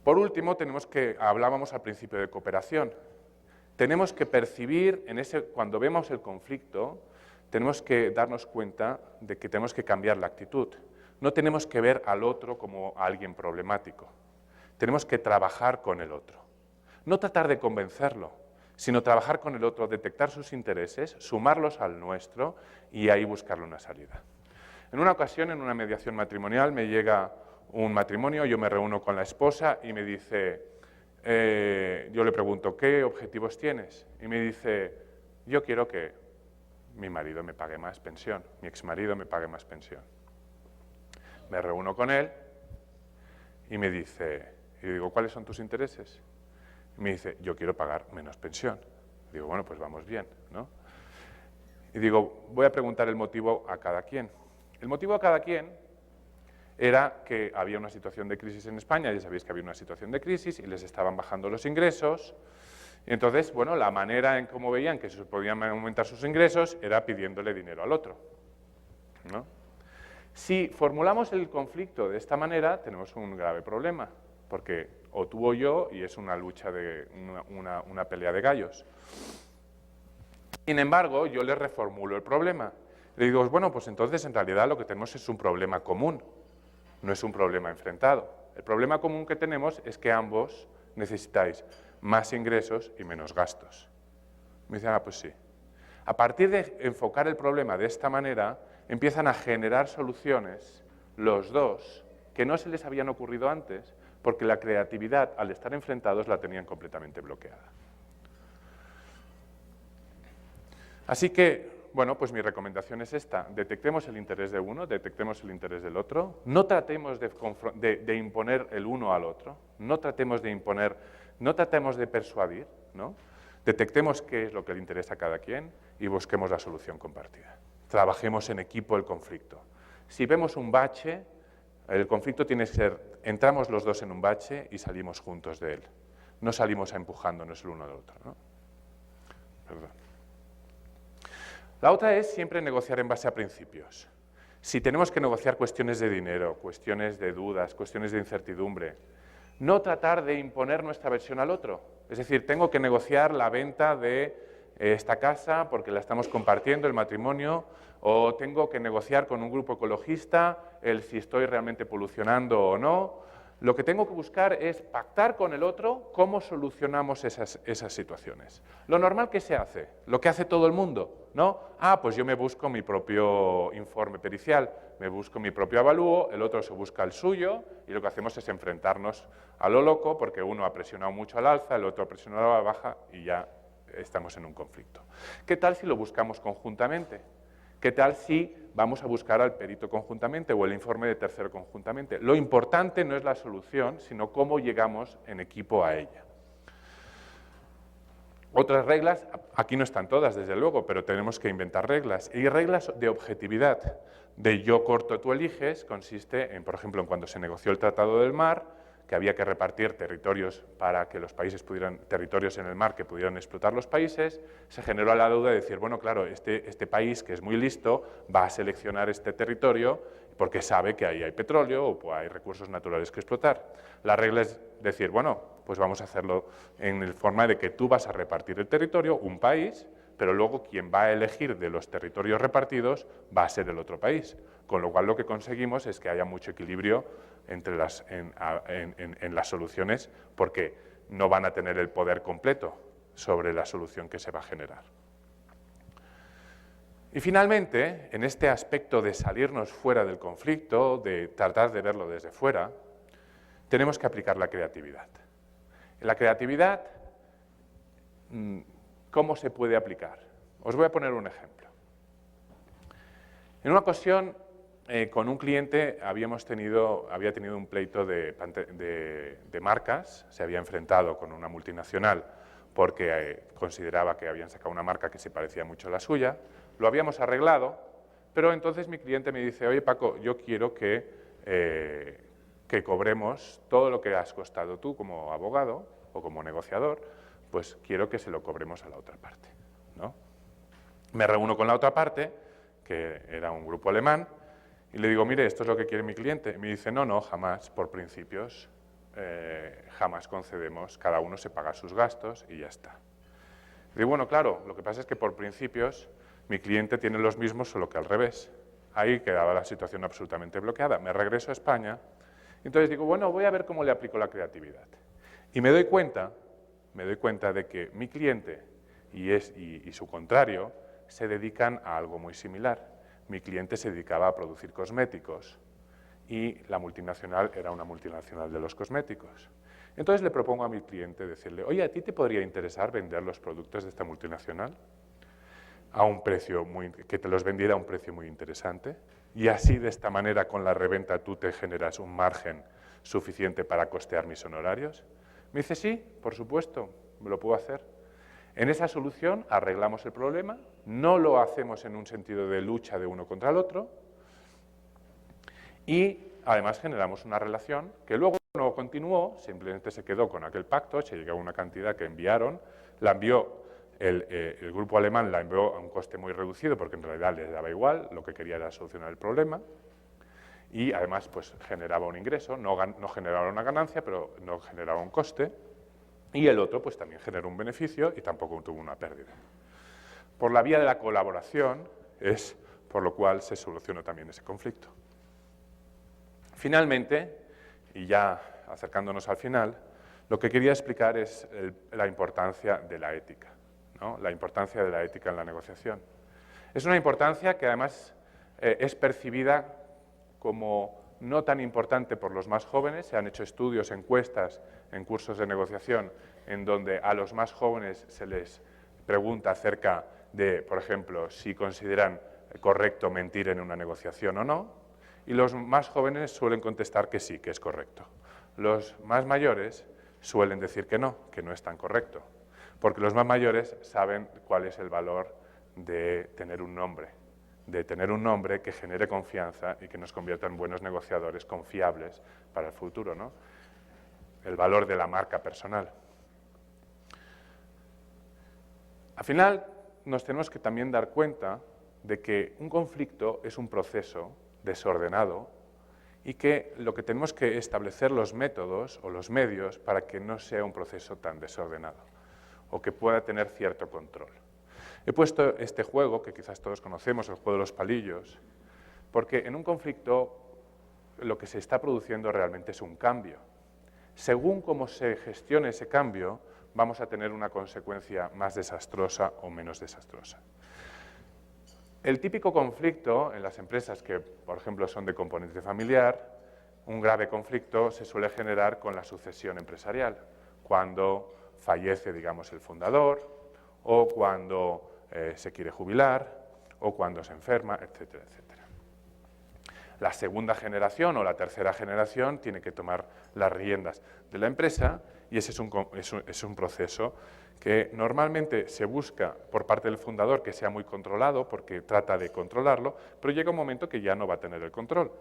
Por último, hablábamos al principio de cooperación. Tenemos que percibir, cuando vemos el conflicto, tenemos que darnos cuenta de que tenemos que cambiar la actitud. No tenemos que ver al otro como a alguien problemático. Tenemos que trabajar con el otro. No tratar de convencerlo, sino trabajar con el otro, detectar sus intereses, sumarlos al nuestro y ahí buscarle una salida. En una ocasión, en una mediación matrimonial, me llega un matrimonio, yo me reúno con la esposa y me dice, yo le pregunto, ¿qué objetivos tienes? Y me dice, yo quiero que mi marido me pague más pensión, mi exmarido me pague más pensión. Me reúno con él y me dice, y digo, ¿cuáles son tus intereses? Y me dice, yo quiero pagar menos pensión. Digo, bueno, pues vamos bien, ¿no? Y digo, voy a preguntar el motivo a cada quien. El motivo a cada quien era que había una situación de crisis en España, ya sabéis que había una situación de crisis y les estaban bajando los ingresos. Y entonces, bueno, la manera en cómo veían que se podían aumentar sus ingresos era pidiéndole dinero al otro, ¿no? Si formulamos el conflicto de esta manera, tenemos un grave problema, porque o tú o yo, y es una lucha de una pelea de gallos. Sin embargo, yo le reformulo el problema. Le digo, bueno, pues entonces en realidad lo que tenemos es un problema común, no es un problema enfrentado. El problema común que tenemos es que ambos necesitáis más ingresos y menos gastos. Me dicen, pues sí. A partir de enfocar el problema de esta manera, empiezan a generar soluciones los dos que no se les habían ocurrido antes, porque la creatividad, al estar enfrentados, la tenían completamente bloqueada. Así que, bueno, pues mi recomendación es esta. Detectemos el interés de uno, detectemos el interés del otro. No tratemos de imponer el uno al otro. No tratemos de imponer, no tratemos de persuadir, ¿no? Detectemos qué es lo que le interesa a cada quien y busquemos la solución compartida. Trabajemos en equipo el conflicto. Si vemos un bache, el conflicto tiene que ser, entramos los dos en un bache y salimos juntos de él. No salimos empujándonos el uno al otro, ¿no? Perdón. La otra es siempre negociar en base a principios. Si tenemos que negociar cuestiones de dinero, cuestiones de dudas, cuestiones de incertidumbre, no tratar de imponer nuestra versión al otro. Es decir, tengo que negociar la venta de esta casa porque la estamos compartiendo, el matrimonio, o tengo que negociar con un grupo ecologista el si estoy realmente polucionando o no. Lo que tengo que buscar es pactar con el otro cómo solucionamos esas situaciones. Lo normal que se hace, lo que hace todo el mundo, ¿no? Pues yo me busco mi propio informe pericial, me busco mi propio avalúo, el otro se busca el suyo y lo que hacemos es enfrentarnos a lo loco porque uno ha presionado mucho al alza, el otro ha presionado a la baja y ya estamos en un conflicto. ¿Qué tal si lo buscamos conjuntamente? ¿Qué tal si vamos a buscar al perito conjuntamente o el informe de tercero conjuntamente? Lo importante no es la solución, sino cómo llegamos en equipo a ella. Otras reglas, aquí no están todas, desde luego, pero tenemos que inventar reglas. Y reglas de objetividad, de yo corto, tú eliges, consiste en, por ejemplo, en cuando se negoció el Tratado del Mar, que había que repartir territorios para que los países pudieran, territorios en el mar que pudieran explotar los países, se generó la duda de decir, bueno, claro, este país que es muy listo va a seleccionar este territorio porque sabe que ahí hay petróleo o hay recursos naturales que explotar. La regla es decir, bueno, pues vamos a hacerlo en forma de que tú vas a repartir el territorio, un país, pero luego quien va a elegir de los territorios repartidos va a ser el otro país. Con lo cual lo que conseguimos es que haya mucho equilibrio entre en las soluciones porque no van a tener el poder completo sobre la solución que se va a generar. Y finalmente, en este aspecto de salirnos fuera del conflicto, de tratar de verlo desde fuera, tenemos que aplicar la creatividad. La creatividad, ¿cómo se puede aplicar? Os voy a poner un ejemplo. En una ocasión, con un cliente había tenido un pleito de marcas, se había enfrentado con una multinacional porque consideraba que habían sacado una marca que se parecía mucho a la suya, lo habíamos arreglado, pero entonces mi cliente me dice, oye Paco, yo quiero que cobremos todo lo que has costado tú como abogado o como negociador, pues quiero que se lo cobremos a la otra parte, ¿no? Me reúno con la otra parte, que era un grupo alemán, y le digo, mire, esto es lo que quiere mi cliente. Y me dice, no, jamás, por principios, jamás concedemos, cada uno se paga sus gastos y ya está. Y bueno, claro, lo que pasa es que por principios mi cliente tiene los mismos, solo que al revés. Ahí quedaba la situación absolutamente bloqueada. Me regreso a España, entonces digo, bueno, voy a ver cómo le aplico la creatividad. Y me doy cuenta de que mi cliente y su contrario se dedican a algo muy similar. Mi cliente se dedicaba a producir cosméticos y la multinacional era una multinacional de los cosméticos. Entonces le propongo a mi cliente decirle, oye, ¿a ti te podría interesar vender los productos de esta multinacional a un precio que te los vendiera a un precio muy interesante? Y así, de esta manera, con la reventa tú te generas un margen suficiente para costear mis honorarios. Me dice, sí, por supuesto, me lo puedo hacer. En esa solución arreglamos el problema, no lo hacemos en un sentido de lucha de uno contra el otro y además generamos una relación que luego no continuó, simplemente se quedó con aquel pacto, se llegó a una cantidad que enviaron, la envió el grupo alemán, la envió a un coste muy reducido porque en realidad les daba igual, lo que quería era solucionar el problema y además pues generaba un ingreso, no generaba una ganancia, pero no generaba un coste y el otro pues también generó un beneficio y tampoco tuvo una pérdida. Por la vía de la colaboración es por lo cual se solucionó también ese conflicto. Finalmente, y ya acercándonos al final, lo que quería explicar es la importancia de la ética, ¿no? La importancia de la ética en la negociación. Es una importancia que además es percibida como no tan importante por los más jóvenes. Se han hecho estudios, encuestas en cursos de negociación en donde a los más jóvenes se les pregunta acerca de, por ejemplo, si consideran correcto mentir en una negociación o no. Y los más jóvenes suelen contestar que sí, que es correcto. Los más mayores suelen decir que no es tan correcto, porque los más mayores saben cuál es el valor de tener un nombre que genere confianza y que nos convierta en buenos negociadores confiables para el futuro, ¿no? El valor de la marca personal. Al final, nos tenemos que también dar cuenta de que un conflicto es un proceso desordenado y que lo que tenemos que establecer los métodos o los medios para que no sea un proceso tan desordenado o que pueda tener cierto control. He puesto este juego, que quizás todos conocemos, el juego de los palillos, porque en un conflicto lo que se está produciendo realmente es un cambio. Según cómo se gestione ese cambio, vamos a tener una consecuencia más desastrosa o menos desastrosa. El típico conflicto en las empresas que, por ejemplo, son de componente familiar, un grave conflicto se suele generar con la sucesión empresarial, cuando fallece, digamos, el fundador, o cuando se quiere jubilar, o cuando se enferma, etcétera, etcétera. La segunda generación o la tercera generación tiene que tomar las riendas de la empresa y ese es un proceso que normalmente se busca por parte del fundador que sea muy controlado porque trata de controlarlo, pero llega un momento que ya no va a tener el control,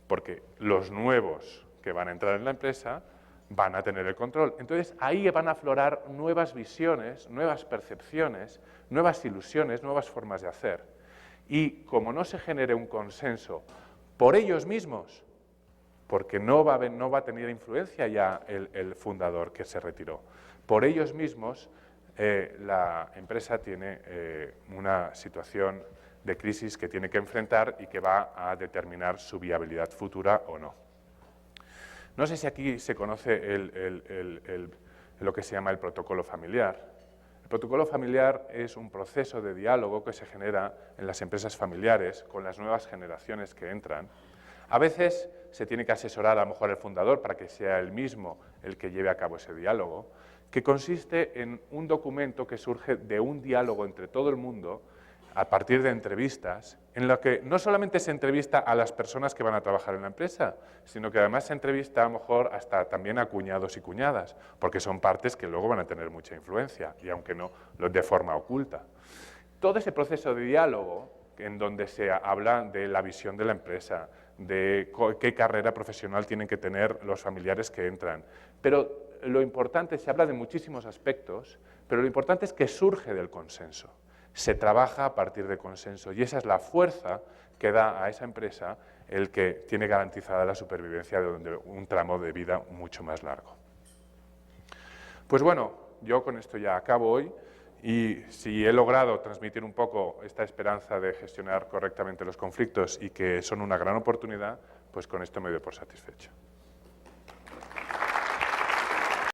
porque los nuevos que van a entrar en la empresa van a tener el control. Entonces ahí van a aflorar nuevas visiones, nuevas percepciones, nuevas ilusiones, nuevas formas de hacer. Y como no se genere un consenso por ellos mismos, porque no va a tener influencia ya el fundador que se retiró, por ellos mismos la empresa tiene una situación de crisis que tiene que enfrentar y que va a determinar su viabilidad futura o no. No sé si aquí se conoce lo que se llama el protocolo familiar. El protocolo familiar es un proceso de diálogo que se genera en las empresas familiares con las nuevas generaciones que entran. A veces se tiene que asesorar a lo mejor el fundador para que sea él mismo el que lleve a cabo ese diálogo, que consiste en un documento que surge de un diálogo entre todo el mundo a partir de entrevistas, en lo que no solamente se entrevista a las personas que van a trabajar en la empresa, sino que además se entrevista a lo mejor hasta también a cuñados y cuñadas, porque son partes que luego van a tener mucha influencia, y aunque no, de forma oculta. Todo ese proceso de diálogo, en donde se habla de la visión de la empresa, de qué carrera profesional tienen que tener los familiares que entran, pero lo importante, se habla de muchísimos aspectos, pero lo importante es que surge del consenso. Se trabaja a partir de consenso y esa es la fuerza que da a esa empresa el que tiene garantizada la supervivencia de un tramo de vida mucho más largo. Pues bueno, yo con esto ya acabo hoy, y si he logrado transmitir un poco esta esperanza de gestionar correctamente los conflictos y que son una gran oportunidad, pues con esto me doy por satisfecho.